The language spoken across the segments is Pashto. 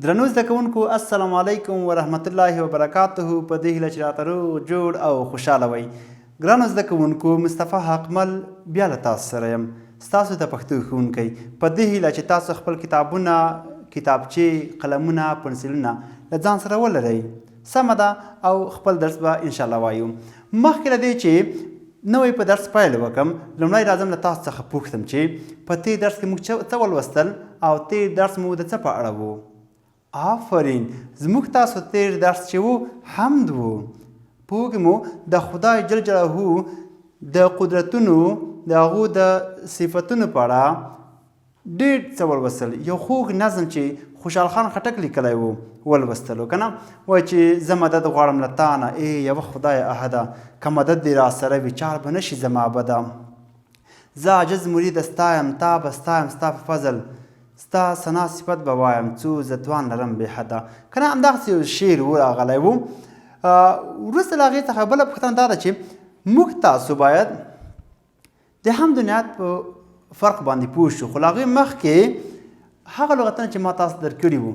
درنو زده کوونکو السلام علیکم ورحمت الله وبرکاته. په دې هیله چې راته روغ جوړ او خوشحاله وئ. ګرانو زده کوونکو مصطفی حقمل بیا له تاسو سره یم، ستاسو د پښتو ښوونکی. په دې هیله چې تاسو خپل کتابونه، کتابچې، قلمونه، پنسلونه له ځان سره ولرئ. سمه ده او خپل درس به انشاءالله وایو. مخکې له دې چې نوی په درس پیل وکړم، لومړی راځم له تاسو څخه پوښتم چې په تېر درس کې موږ څه ولوستل او تېر درس مو د څه په اړه و؟ آفرین، زموږ تاسو تېر درس چې و حمد و. په هغې مو د خدای جل جلاله د قدرتونو، د هغو د صفتونو په اړه ډېر څه ولوستل. یو خوږ نظم چې خوشحال خان خټک لیکلی و ولوستلو که نه. وایي چې زه مدد غواړم له تا نه ای یوه خدای احده، که مدد دې را سره وي چار به نه شي زما بده. زه عاجز مرید ستا یم، تا به ستایم ستا په فضل، ستا ثنا صفت به وایم څو زه توان لرم بې حده. که نه همدغسې یو شعر و راغلی و. وروسته له هغې څخه بله پوښتنه دا ده چې موږ تاسو باید د حمد و نعت په فرق باندې پوه شو. خو له هغې مخکې هغه لغتونه چې ما تاسو درکړي وو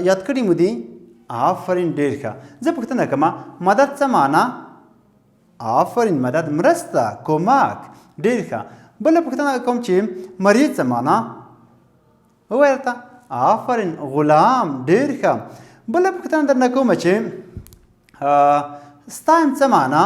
یاد کړي مو دي؟ آفرین، ډېر ښه. زه پوښتنه کوم مدد څه معنا؟ آفرین، مدد مرسته، کمک. ډېر ښه. بله پوښتنه کوم چې مرید څه معنا؟ ووایه ورته. آفرین، غلام. ډېر ښه. بله پوښتنه درنه کومه چې ستایم څه معنا؟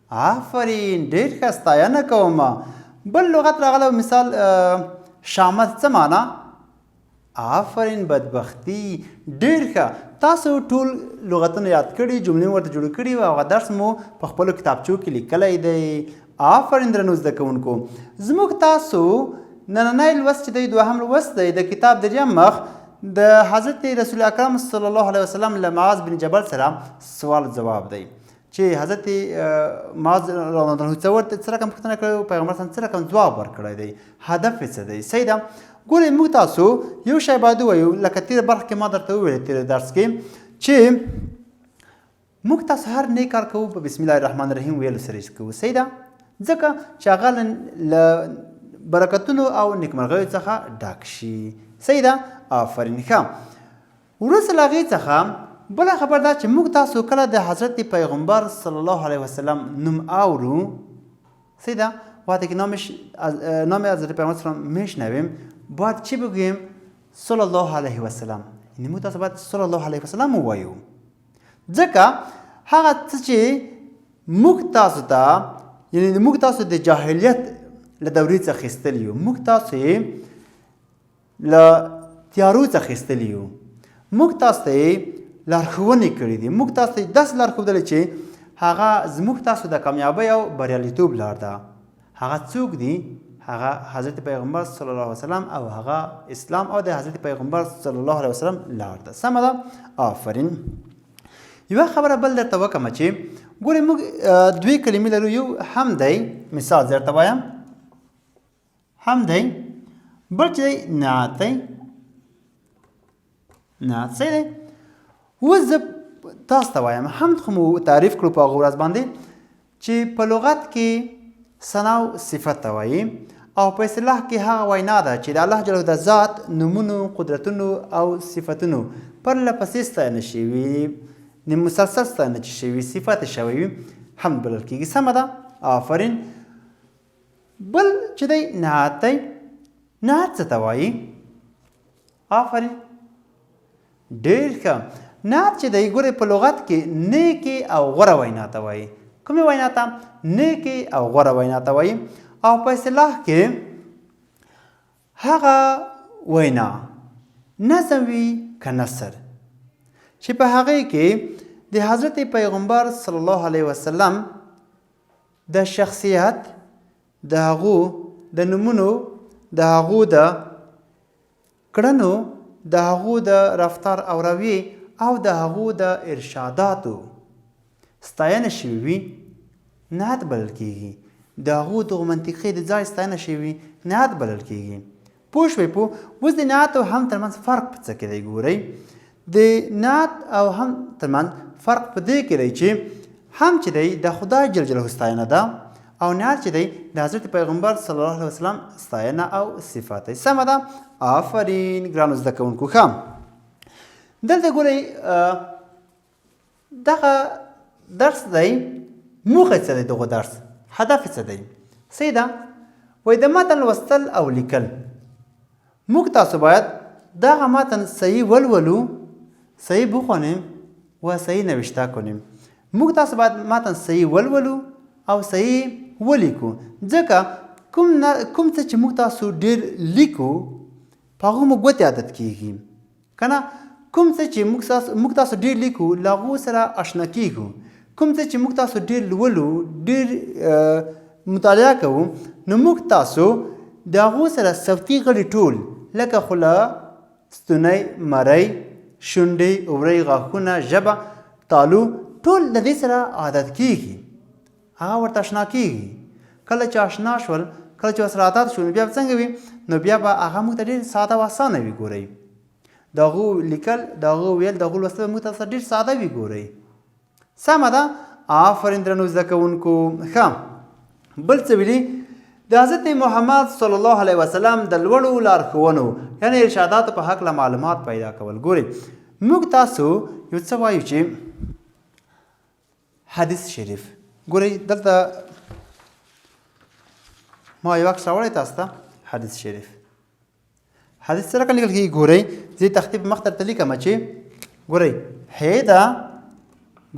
آفرین، ډېر ښه، ستاینه کومه. بل لغت راغلی مثال شامت څه معنا؟ آفرین، بدبختی. ډېر ښه. تاسو ټول لغتونه یاد کړي، جملې مو ورته جوړې کړي او هغه درس مو په خپلو کتابچو کې لیکلی دی. آفرین درنو زده کوونکو. زموږ تاسو نننی لوست چې دی دوهم لوست دی د کتاب دریم مخ د حضرت رسول اکرم صلی الله علیه وسلم له معاذ بن جبل سره سوال جواب دی چې حضرت معاذ رضی الله عنه څه رقم پوښتنه کړې، پیغمبر صلی څه رقم ځواب ورکړی دی، هدف یې څه دی. صحیح ده. ګورئ موږ تاسو یو شی باید ووایو، لکه تېره برخه کې ما درته وویل تېره درس کې چې موږ تاسو هر نیک کار کوو په بسم الله الرحمن الرحیم ویلو سره یې کوو. صحیح ده. ځکه چې هغه له برکتونو او نیکمرغیو څخه ډک شي. صحیح ده. آفرین، ښه. وروسته له هغې څخه بله خبر ده چې موږ تاسو کله د حضرت پیغمبر صلی الله علیه وسلم نوم اورو، صحیح ده، وقتی که نام حضرت پیغمبر صلی الله علیه وسلم میشنویم باید چی بگوییم؟ صلی الله علیه وسلم. یعنی موږ تاسو باید صلی الله علیه وسلم ووایو، ځکه هغه څه چې موږ تاسو ته، یعنی موږ تاسو د جاهلیت له دورې څخه اخیستلي یو، موږ تاسو یې له تیارو څخه اخیستلي یو، موږ تاسو ته یې لارښوونې کړي دي، موږ تاسو ته یې داسې لارښودلی چې هغه زموږ تاسو د کامیابۍ او بریالیتوب لار ده. هغه څوک دي؟ هغه حضرت پیغمبر صلی الله علیه وسلم او هغه اسلام او د حضرت پیغمبر صلی الله علیه وسلم لار ده. سمه ده. آفرین. یوه خبره بل درته وکړم چې ګورئ موږ دوې کلمې لرو، یو حمد دی، مثال زه درته وایم حمد دی، بل چې دی نعت دی. نعت صحیح دی. اوس زه تاسو ته وایم حمد خو مو تعریف کړو په هغه ورځ باندې چې په لغت کې ثنا او صفت ته وایي او په اصطلاح کې هغه وینا ده چې د الله جل د ذات نومونو، قدرتونو او صفتونو پرله پسې ستاینه شوي، مسلسل ستاینه چې شوي، صفت شوی وي، حمد بلل کېږي. سمه ده. آفرین. بل چې دی نعت دی. نعت څه ته وایي؟ آفرین، ډېر ښه. نعت چې دی ګورئ په لغت کې نیکې او غوره وینا ته وایي. کومې وینا ته؟ نیکې او غوره وینا ته وایي. او په اصطلاح کې هغه وینا نظم وي که نثر چې په هغې کې د حضرت پیغمبر صلی الله علیه وسلم د شخصیت، د هغو د نومونو، د هغو د کړنو، د هغو د رفتار او رویې او د هغو د ارشاداتو ستاینه شوي وي، نعت بلل کېږي. د هغو دغو منطقې د ځای ستاینه شوي وي، نعت بلل کېږي. پوه شوئ؟ اوس د نعت او هم ترمنځ فرق په څه کې دی؟ ګورئ د نعت او هم ترمنځ فرق په دې کې دی چې هم چې دی د خدای جل جلاله ستاینه ده او نعت چې دی د حضرت پیغمبر صلی الله علیه وسلم ستاینه او صفات دی. سمه ده. آفرین ګرانو زده کوونکو. ښه، دلته ګورئ دغه درس دی موخه څه دی دغه درس هدف څه دی صحیح ده وایي د متن لوستل او لیکل موږ تاسو باید دغه متن صحیح ولولو صحیح بخوانیم و صحیح نوشته کنیم موږ تاسو باید متن صحیح ولولو او صحیح ولیکو ځکه کوم څه چې موږ تاسو ډېر لیکو په هغو مو ګوتې عادت کیږي که نه کوم څه چې موږ تاسو ډېر لیکو له هغو سره اشنا کیږو کوم څه چې موږ تاسو ډېر لولو ډېر مطالعه کوو نو موږ تاسو د هغو سره صوتي غړي ټول لکه خوله ستونی مرۍ شونډې وری غاښونه ژبه تالو ټول د دې سره عادت کیږي هغه ورته اشنا کیږي کله چې اشنا شول کله چې ورسره عادت شول نو بیا به څنګه وي نو بیا به هغه موږ ته ډېر ساده او اسانه وي ګورئ د هغو لیکل د هغو ویل د هغو لوستل موږ ته ډېر ساده وي ګورئ سمه ده آفرین درنو زده کوونکو ښه بل څه ویلي د حضرت محمد صلی الله علیه وسلم د لوړو لارښوونو یعنې ارشاداتو په هکله معلومات پیدا کول ګورئ موږ تاسو یو څه وایو چې حدیث شریف ګورئ دلته ما یو عکس راوړی تاسو ته حدیث شریف حدیث سره لیکل کېږي ګورئ زه ترتیب مخ درته لیکم چې ګورئ ح ده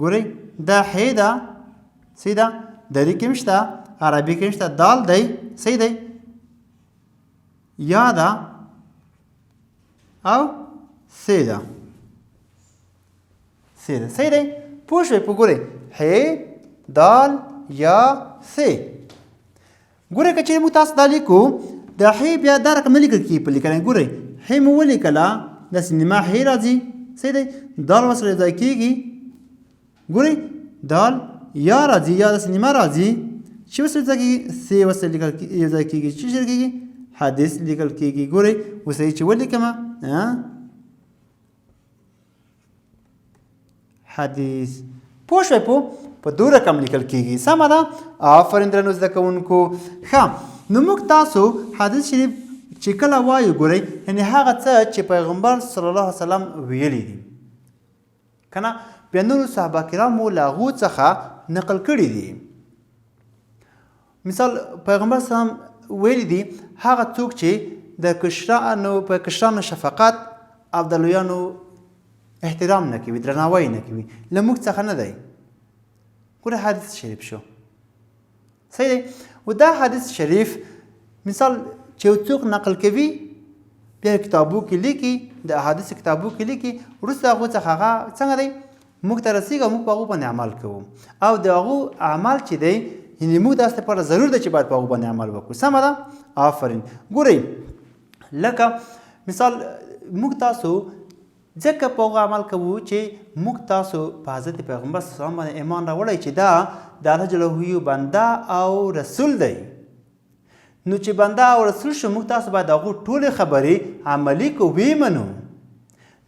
ګورئ دا ح ده صحیح ده دري کې هم شته عربي کې هم شته دال دی صحیح دی یا ده او سی ده سی ده صحیح دی پوه شوئ په ګورئ ح دال یا سی ګورئ که چېرې موږ تاسو دا لیکو د ح بیا دا رقم نه لیکل کېږي په لیکنه ګورئ ح مو ولیکله داسې نیمه ح راځي صحیح دی دال ورسره یو ځای کېږي ګورئ دال یا راځي یا داسې نیمه راځي چې ورسره یو ځای کېږي سی ورسره یو ځای کېږي چې سره کېږي حدیث لیکل کېږي ګورئ اوس یې چې ولیکمه حدیث پوه شوئ په دو رقم لیکل کېږي سمه ده آفرین درنو زده کوونکو ښه نو موږ تاسو حدیث شریف چې کله وایو ګورئ یعنې هغه څه چې پیغمبر صلی الله علیه وسلم ویلي دي که نه بیا نورو صحابه کرامو له هغو څخه نقل کړي دي مثال پیغمبر سلام ویلي دي هغه څوک چې د کشرانو شفقت او د لویانو احترام نه کوي درناوی نه کوي له موږ څخه نه دی ګوره حدیث شریف شو صحیح دی و دا حدیث شریف مثال چې یو څوک نقل کوي بیا کتابو کې لیکي د احادیث کتابو کې لیکي وروسته هغو څخه هغه څنګه دی موږ ته رسېږي او موږ په هغو باندې عمل کوو او د هغو عمل چې دی یعنې موږ داسې لپاره ضرور ده چې باید په هغو باندې عمل وکړو سمه ده آفرین ګورئ لکه مثال موږ تاسو ځکه په هغو عمل کوو چې موږ تاسو په حضرت پیغمبر صلی الله علیه وسلم باندې ایمان راوړی چې دا د الله جل جلاله بنده او رسول دی نو چې بنده او رسول شو موږ تاسو باید د هغو ټولې خبرې عملي کو ویې منو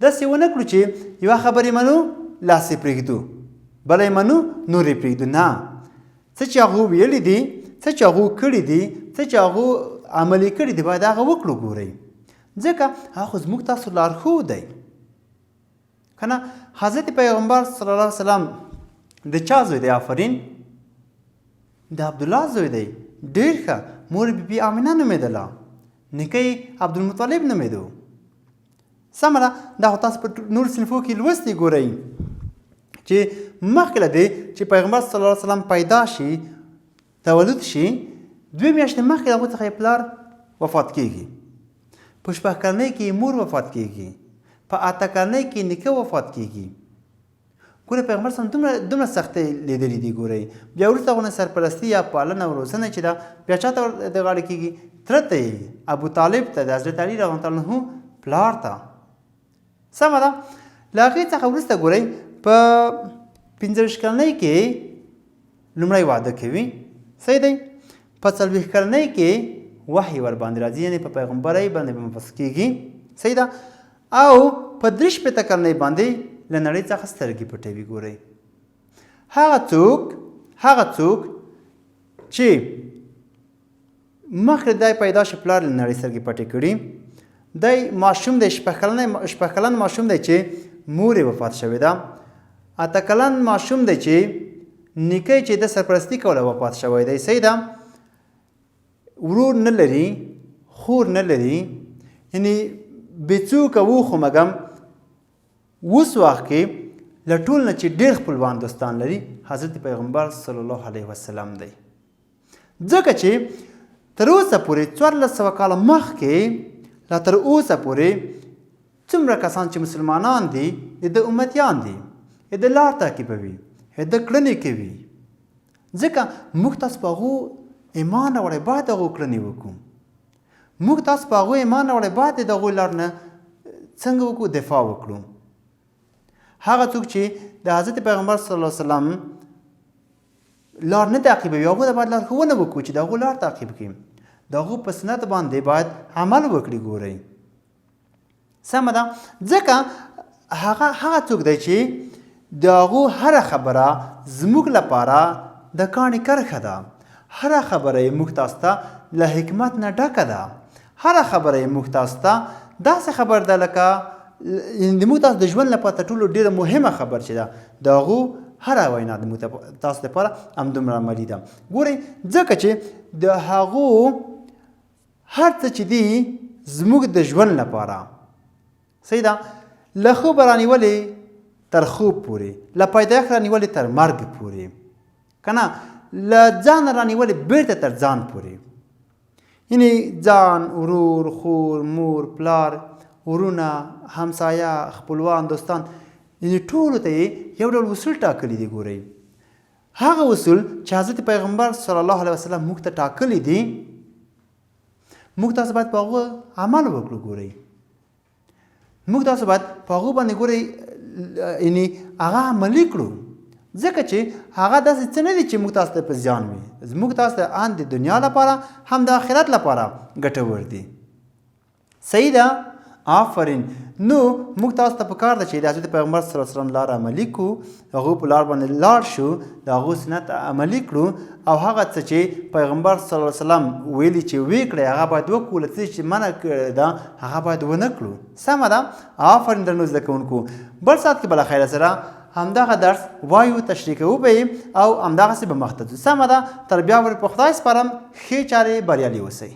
داسې ونه کړو چې یوه خبرې منو لاس یې پرېږدو بله یې منو نور یې پرېږدو نه څه چې هغو ویلي دي څه چې هغو کړي دي څه چې هغو عملي کړي دي باید هغه وکړو ګورئ ځکه هغه خو زموږ تاسو لارښود دی که نه حضرت پیغمبر صلی الله علیه وسلم د چا زوی دی آفرین د عبدالله زوی دی ډېر ښه مور بیبي آمینه نومېدله نیکه یې عبدالمطلب نومېدو سمه ده دا خو تاسو په نورو صنفو کې لوستي ګورئ چې مخکې له دې چې پیغمبر صلی الله علیه وسلم پیدا شي تولد شي 2 میاشتې مخکې د هغو څخه یې پلار وفات کېږي په 6 کلنۍ کې مور وفات کېږي په 8 کلنۍ کې نیکه وفات کېږي ګوره پیغمبر صلی الله علیه وسلم دومره سختۍ لیدلې دي ګورئ بیا وروسته هغونه سرپرستي یا پالنه او روزنه چې ده بیا چا ته د غاړې کېږي تره ته یې ابو طالب ته د حضرت علي رضی الله عنه پلار ته سمه ده له هغې څخه وروسته ګورئ په 15 کلنۍ کې لومړی واده کوي صحیح دی په 40 کلنۍ کې وحی ورباندې راځي یعنې په پیغمبرۍ باندې مبعوث کېږي صحیح ده او په 43 کلنۍ باندې له نړۍ څخه سترګې پټوي ګورئ هغه څوک چې مخکې دی پیدا شي پلار له نړۍ سترګې پټې کړي دی ماشوم دی 6 کلن ماشوم دی چې مور یې وفات شوې ده. 8 کلن ماشوم دی چې نیکه چې د سرپرستي کوله وفات شوی دی. صحیح ده. ورور نه لري، خور نه لري، یعنی بېڅوکه و خو مګم اوس وخت کې له ټول نه چې ډېر خپلوان دوستان لري حضرت پیغمبر صلی الله علیه وسلم دی. ځکه چې تر اوسه پورې 1400 کاله مخکې لا تر اوسه پورې څومره کسان چې مسلمانان دي د امتیان دي، د لار تعقیبوي، د کړنې کوي. ځکه موږ تاسو په هغو ایمان راوړی باید هغو کړنې وکړو. موږ تاسو په هغو ایمان راوړی باید د هغوی لار نه څنګه وکړو؟ دفاع وکړو. هغه څوک چې د حضرت پیغمبر صلی الله علیه وسلم لار نه تعقیبوي هغو ته باید لارښوونه وکړو چې د هغو لار تعقیب کړي. د هغو په سنت باندې باید عمل وکړي. ګورئ سمه ده. ځکه هغه څوک دی چې د هغو هره خبره زموږ لپاره د کاڼي کرښه ده. هره خبره یې موږ تاسو ته له حکمت نه ډکه ده. هره خبره یې موږ تاسو ته داسې خبر ده لکه د موږ تاسو د ژوند لپاره تر ټولو ډېره مهمه خبر چې ده د هغو هره وینا د موږ تاسو لپاره همدومره عملي ده. ګورئ ځکه چې د هغو هر څه چې دي زموږ د ژوند لپاره صحیح ده، له خوبه رانیولې تر خوب پورې، له پیدایښت رانیولې تر مرګ پورې، که نه له ځان رانیولې بیرته تر ځان پورې. یعنې ځان، ورور، خور، مور، پلار، ورونه، همسایه، خپلوان، دوستان، یعنې ټولو ته یې یو ډول اصول ټاکلي دي. ګورئ هغه اصول چې حضرت پیغمبر صلی الله علیه وسلم موږ ته ټاکلي دي موږ تاسو باید په هغو عمل وکړو. ګورئ موږ تاسو باید په هغو باندې ګورئ یعنې هغه عملي کړو. ځکه چې هغه داسې څه نه دي چې موږ تاسو ته په زیان وي. موږ تاسو ته هم د دنیا لپاره هم د آخرت لپاره ګټور دي. صحیح ده. آفرین. نو موږ تاسو ته پکار ده چې د حضرت پیغمبر صلی الله علیه وسلم لار عملي کړو، د هغو په لار باندې لاړ شو، د هغو سنت عملي کړو، او هغه څه چې پیغمبر صلی الله علیه وسلم ویلي چې وی کړئ هغه باید وکړو، له څه چې منع کړې ده هغه باید ونه کړو. سمه ده. آفرین درنو زده کوونکو. بل ساعت کې بلخیره سره همدغه درس وایو، تشریح کوو به او همدغسې به مخته ځو. سمه ده. تر بیا ورې په خدای سپارم. ښې چارې بریالي اوسئ.